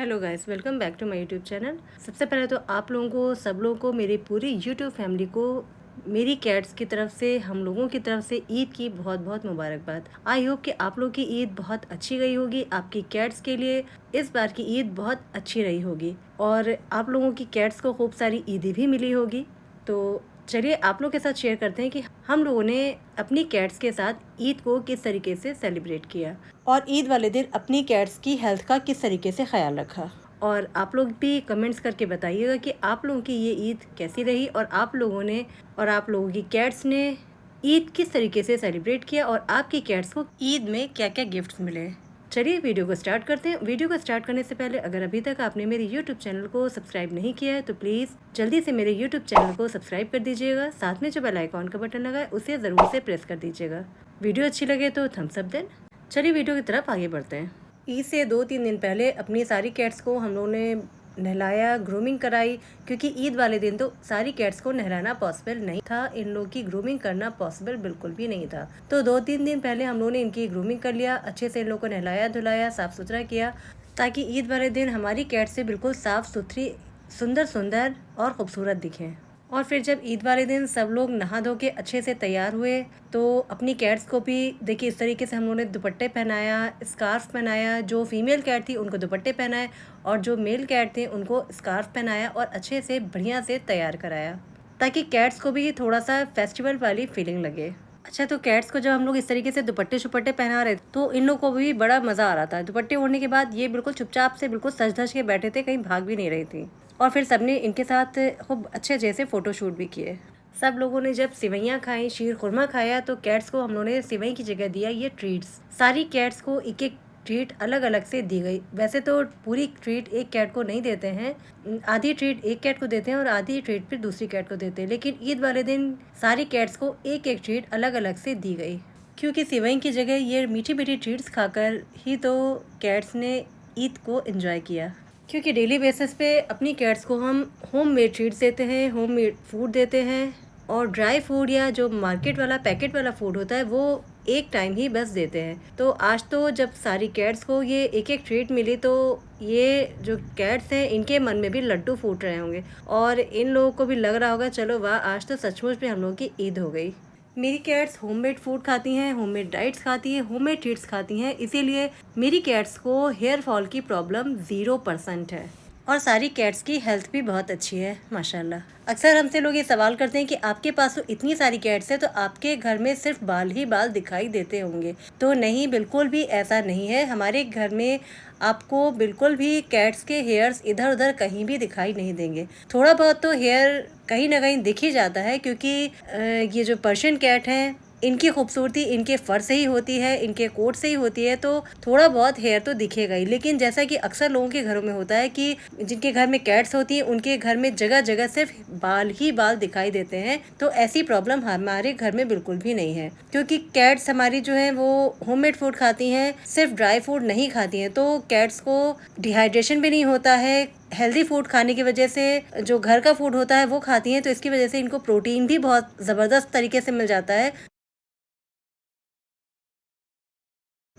Hello guys, welcome back to my YouTube channel. सबसे पहले तो आप लोगों को, सब लोगों को, मेरी पूरी यूट्यूब फैमिली को मेरी कैट्स की तरफ से, हम लोगों की तरफ से ईद की बहुत बहुत मुबारकबाद। आई होप कि आप लोगों की ईद बहुत अच्छी गई होगी। आपकी कैट्स के लिए इस बार की ईद बहुत अच्छी रही होगी और आप लोगों की कैट्स को खूब सारी ईदी भी मिली होगी। तो चलिए आप लोग के साथ शेयर करते हैं कि हम लोगों ने अपनी कैट्स के साथ ईद को किस तरीके से सेलिब्रेट किया और ईद वाले दिन अपनी कैट्स की हेल्थ का किस तरीके से ख्याल रखा। और आप लोग भी कमेंट्स करके बताइएगा कि आप लोगों की ये ईद कैसी रही और आप लोगों ने और आप लोगों की कैट्स ने ईद किस तरीके से सेलिब्रेट किया और आपकी कैट्स को ईद में क्या क्या गिफ्ट्स मिले। चलिए वीडियो को स्टार्ट करते हैं। वीडियो को स्टार्ट करने से पहले अगर अभी तक आपने मेरे यूट्यूब चैनल को सब्सक्राइब नहीं किया है तो प्लीज़ जल्दी से मेरे यूट्यूब चैनल को सब्सक्राइब कर दीजिएगा। साथ में जो बेल आइकॉन का बटन लगा है उसे ज़रूर से प्रेस कर दीजिएगा। वीडियो अच्छी लगे तो थम्स अप दें। चलिए वीडियो की तरफ आगे बढ़ते हैं। ईद से 2-3 दिन पहले अपनी सारी कैट्स को हम लोगों ने नहलाया, ग्रूमिंग कराई, क्योंकि ईद वाले दिन तो सारी कैट्स को नहलाना पॉसिबल नहीं था। इन लोगों की ग्रूमिंग करना पॉसिबल बिल्कुल भी नहीं था। तो 2-3 दिन पहले हम लोगों ने इनकी ग्रूमिंग कर लिया, अच्छे से इन लोगों को नहलाया धुलाया, साफ़ सुथरा किया, ताकि ईद वाले दिन हमारी कैट्स से बिल्कुल साफ़ सुथरी, सुंदर सुंदर और ख़ूबसूरत दिखें। और फिर जब ईद वाले दिन सब लोग नहा धो के अच्छे से तैयार हुए तो अपनी कैट्स को भी देखिए इस तरीके से हम लोगों ने दुपट्टे पहनाया, स्कार्फ पहनाया। जो फीमेल कैट थी उनको दुपट्टे पहनाए और जो मेल कैट थे उनको स्कार्फ पहनाया और अच्छे से बढ़िया से तैयार कराया, ताकि कैट्स को भी थोड़ा सा फेस्टिवल वाली फीलिंग लगे। अच्छा, तो कैट्स को जब हम लोग इस तरीके से दुपट्टे शुपट्टे पहना रहे तो इन लोगों को भी बड़ा मज़ा आ रहा था। दुपट्टे ओढ़ने के बाद ये बिल्कुल चुपचाप से बिल्कुल सज धज के बैठे थे, कहीं भाग भी नहीं रही थी। और फिर सबने इनके साथ खूब अच्छे जैसे फ़ोटोशूट भी किए। सब लोगों ने जब सिवैयाँ खाई, शीर खुरमा खाया, तो कैट्स को हम लोगों ने सिवई की जगह दिया ये ट्रीट्स। सारी कैट्स को एक एक ट्रीट अलग अलग से दी गई। वैसे तो पूरी ट्रीट एक कैट को नहीं देते हैं, आधी ट्रीट एक कैट को देते हैं और आधी ट्रीट फिर दूसरी कैट को देते हैं, लेकिन ईद वाले दिन सारी कैट्स को एक एक ट्रीट अलग अलग से दी गई, क्योंकि सिवई की जगह ये मीठी मीठी ट्रीट्स खाकर ही तो कैट्स ने ईद को एंजॉय किया। क्योंकि डेली बेसिस पे अपनी कैट्स को हम होम मेड ट्रीट्स देते हैं, होम मेड फूड देते हैं, और ड्राई फूड या जो मार्केट वाला पैकेट वाला फूड होता है वो एक टाइम ही बस देते हैं। तो आज तो जब सारी कैट्स को ये एक एक ट्रीट मिली तो ये जो कैट्स हैं इनके मन में भी लड्डू फूट रहे होंगे और इन लोगों को भी लग रहा होगा चलो वाह, आज तो सचमुच में हम लोगों की ईद हो गई। मेरी कैट्स होममेड फूड खाती हैं, होममेड डाइट्स खाती हैं, होममेड ट्रीट्स खाती हैं, इसीलिए मेरी कैट्स को हेयर फॉल की प्रॉब्लम 0% है और सारी कैट्स की हेल्थ भी बहुत अच्छी है माशाल्लाह। अक्सर हमसे लोग ये सवाल करते हैं कि आपके पास तो इतनी सारी कैट्स है तो आपके घर में सिर्फ बाल ही बाल दिखाई देते होंगे। तो नहीं, बिल्कुल भी ऐसा नहीं है। हमारे घर में आपको बिल्कुल भी कैट्स के हेयर्स इधर उधर कहीं भी दिखाई नहीं देंगे। थोड़ा बहुत तो हेयर कहीं ना कहीं दिख ही जाता है, क्योंकि ये जो पर्शियन कैट हैं इनकी खूबसूरती इनके फर से ही होती है, इनके कोट से ही होती है, तो थोड़ा बहुत हेयर तो दिखेगा ही। लेकिन जैसा कि अक्सर लोगों के घरों में होता है कि जिनके घर में कैट्स होती हैं उनके घर में जगह जगह सिर्फ बाल ही बाल दिखाई देते हैं, तो ऐसी प्रॉब्लम हमारे घर में बिल्कुल भी नहीं है, क्योंकि कैट्स हमारी जो है वो होममेड फूड खाती हैं, सिर्फ ड्राई फूड नहीं खाती हैं। तो कैट्स को डिहाइड्रेशन भी नहीं होता है। हेल्दी फूड खाने की वजह से, जो घर का फूड होता है वो खाती हैं, तो इसकी वजह से इनको प्रोटीन भी बहुत ज़बरदस्त तरीके से मिल जाता है।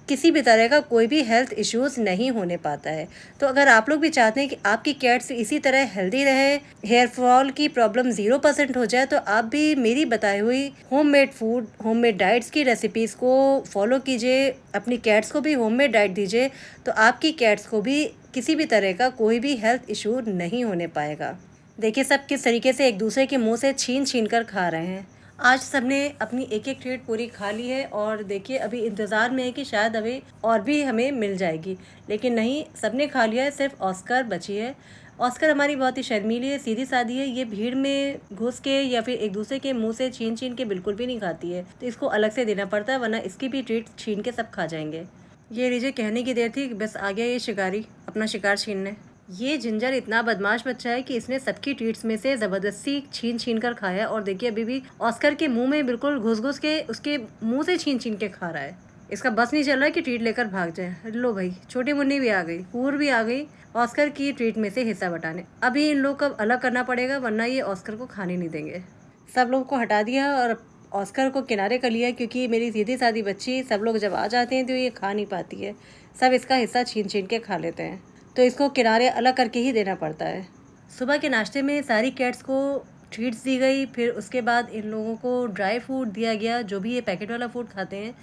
किसी भी तरह का कोई भी हेल्थ इश्यूज़ नहीं होने पाता है। तो अगर आप लोग भी चाहते हैं कि आपकी कैट्स इसी तरह हेल्दी रहे, हेयर फॉल की प्रॉब्लम 0% हो जाए, तो आप भी मेरी बताई हुई होममेड फूड, होममेड डाइट्स की रेसिपीज़ को फॉलो कीजिए, अपनी कैट्स को भी होममेड डाइट दीजिए, तो आपकी कैट्स को भी किसी भी तरह का कोई भी हेल्थ इशू नहीं होने पाएगा। देखिए सब किस तरीके से एक दूसरे के मुँह से छीन छीन कर खा रहे हैं। आज सबने अपनी एक एक ट्रीट पूरी खा ली है और देखिए अभी इंतज़ार में है कि शायद अभी और भी हमें मिल जाएगी, लेकिन नहीं, सबने खा लिया है, सिर्फ ऑस्कर बची है। ऑस्कर हमारी बहुत ही शर्मीली है, सीधी सादी है, ये भीड़ में घुस के या फिर एक दूसरे के मुंह से छीन छीन के बिल्कुल भी नहीं खाती है, तो इसको अलग से देना पड़ता है, वरना इसकी भी ट्रीट छीन के सब खा जाएंगे। ये लीजिए, कहने की देर थी, बस आ गया ये शिकारी अपना शिकार छीनने। ये जिंजर इतना बदमाश बच्चा है कि इसने सबकी ट्रीट्स में से ज़बरदस्ती छीन छीन कर खाया और देखिए अभी भी ऑस्कर के मुंह में बिल्कुल घुस घुस के उसके मुंह से छीन छीन के खा रहा है। इसका बस नहीं चल रहा है कि ट्रीट लेकर भाग जाए। लो भाई, छोटी मुन्नी भी आ गई, पूर भी आ गई ऑस्कर की ट्रीट में से हिस्सा बटाने। अभी इन लोग को अलग करना पड़ेगा, वरना ये ऑस्कर को खाने नहीं देंगे। सब लोग को हटा दिया और ऑस्कर को किनारे कर लिया, क्योंकि मेरी सीधी सादी बच्ची सब लोग जब आ जाते हैं तो ये खा नहीं पाती है, सब इसका हिस्सा छीन छीन के खा लेते हैं। तो इसको किनारे अलग करके ही देना पड़ता है। सुबह के नाश्ते में सारी कैट्स को ट्रीट्स दी गई, फिर उसके बाद इन लोगों को ड्राई फूड दिया गया, जो भी ये पैकेट वाला फूड खाते हैं,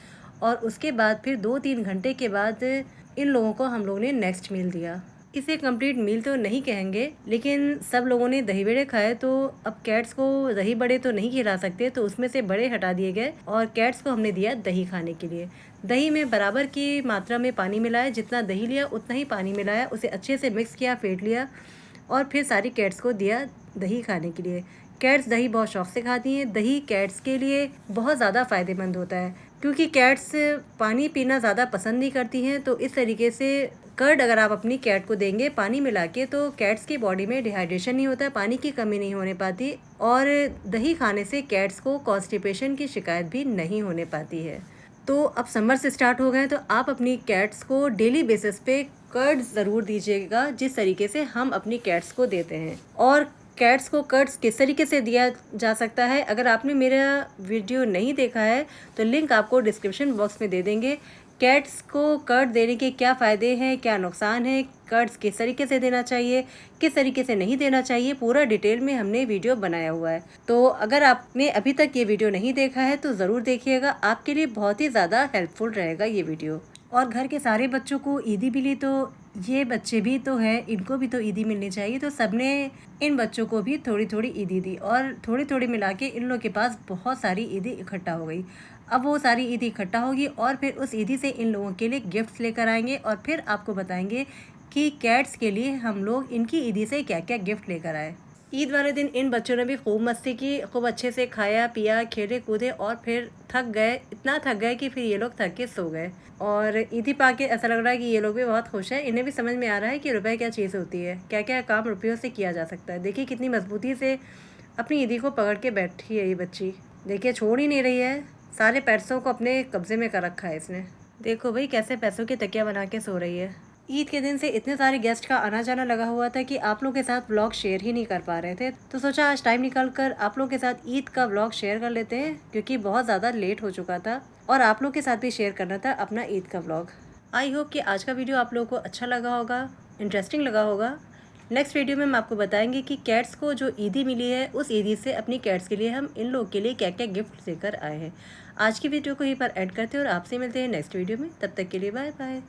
और उसके बाद फिर 2-3 घंटे के बाद इन लोगों को हम लोगों ने नेक्स्ट मील दिया। इसे कंप्लीट मील तो नहीं कहेंगे, लेकिन सब लोगों ने दही बड़े खाए, तो अब कैट्स को दही बड़े तो नहीं खिला सकते, तो उसमें से बड़े हटा दिए गए और कैट्स को हमने दिया दही खाने के लिए। दही में बराबर की मात्रा में पानी मिलाया, जितना दही लिया उतना ही पानी मिलाया, उसे अच्छे से मिक्स किया, फेंट लिया और फिर सारी कैट्स को दिया दही खाने के लिए। कैट्स दही बहुत शौक से खाती हैं। दही कैट्स के लिए बहुत ज़्यादा फ़ायदेमंद होता है, क्योंकि कैट्स पानी पीना ज़्यादा पसंद नहीं करती हैं। तो इस तरीके से कर्ड अगर आप अपनी कैट को देंगे पानी मिला के, तो कैट्स की बॉडी में डिहाइड्रेशन नहीं होता, पानी की कमी नहीं होने पाती, और दही खाने से कैट्स को कॉन्स्टिपेशन की शिकायत भी नहीं होने पाती है। तो अब समर से स्टार्ट हो गए, तो आप अपनी कैट्स को डेली बेसिस पे कर्ड ज़रूर दीजिएगा, जिस तरीके से हम अपनी कैट्स को देते हैं। और कैट्स को कर्ड्स किस तरीके से दिया जा सकता है, अगर आपने मेरा वीडियो नहीं देखा है तो लिंक आपको डिस्क्रिप्शन बॉक्स में दे देंगे। कैट्स को कर्ड देने के क्या फ़ायदे हैं, क्या नुकसान है, कर्ड्स किस तरीके से देना चाहिए, किस तरीके से नहीं देना चाहिए, पूरा डिटेल में हमने वीडियो बनाया हुआ है। तो अगर आपने अभी तक ये वीडियो नहीं देखा है तो ज़रूर देखिएगा, आपके लिए बहुत ही ज़्यादा हेल्पफुल रहेगा ये वीडियो। और घर के सारे बच्चों को ईदी मिली, तो ये बच्चे भी तो है, इनको भी तो ईदी मिलनी चाहिए, तो सबने इन बच्चों को भी थोड़ी थोड़ी ईदी दी, और थोड़ी थोड़ी मिला के इन लोगों के पास बहुत सारी ईदी इकट्ठा हो गई। अब वो सारी ईदी इकट्ठा होगी और फिर उस ईदी से इन लोगों के लिए गिफ्ट्स लेकर आएंगे, और फिर आपको बताएंगे कि कैट्स के लिए हम लोग इनकी ईदी से क्या क्या गिफ्ट लेकर आए। ईद वाले दिन इन बच्चों ने भी खूब मस्ती की, खूब अच्छे से खाया पिया, खेले कूदे, और फिर थक गए, इतना थक गए कि फिर ये लोग थक के सो गए। और ईदी पा के ऐसा लग रहा है कि ये लोग भी बहुत खुश हैं, इन्हें भी समझ में आ रहा है कि रुपए क्या चीज़ होती है, क्या क्या काम रुपयों से किया जा सकता है। देखिए कितनी मजबूती से अपनी ईदी को पकड़ के बैठी है ये बच्ची, देखिए छोड़ ही नहीं रही है, सारे पैसों को अपने कब्जे में कर रखा है इसने। देखो भाई कैसे पैसों की तकिया बना के सो रही है। ईद के दिन से इतने सारे गेस्ट का आना जाना लगा हुआ था कि आप लोगों के साथ व्लॉग शेयर ही नहीं कर पा रहे थे, तो सोचा आज टाइम निकाल कर आप लोगों के साथ ईद का व्लॉग शेयर कर लेते हैं, क्योंकि बहुत ज़्यादा लेट हो चुका था और आप लोग के साथ भी शेयर करना था अपना ईद का व्लॉग। आई होप कि आज का वीडियो आप लोगों को अच्छा लगा होगा, इंटरेस्टिंग लगा होगा। नेक्स्ट वीडियो में हम आपको बताएंगे कि कैट्स को जो ईदी मिली है, उस ईदी से अपनी कैट्स के लिए हम इन लोगों के लिए क्या क्या गिफ्ट लेकर आए हैं। आज की वीडियो को यहीं पर ऐड करते हैं और आपसे मिलते हैं नेक्स्ट वीडियो में। तब तक के लिए बाय बाय।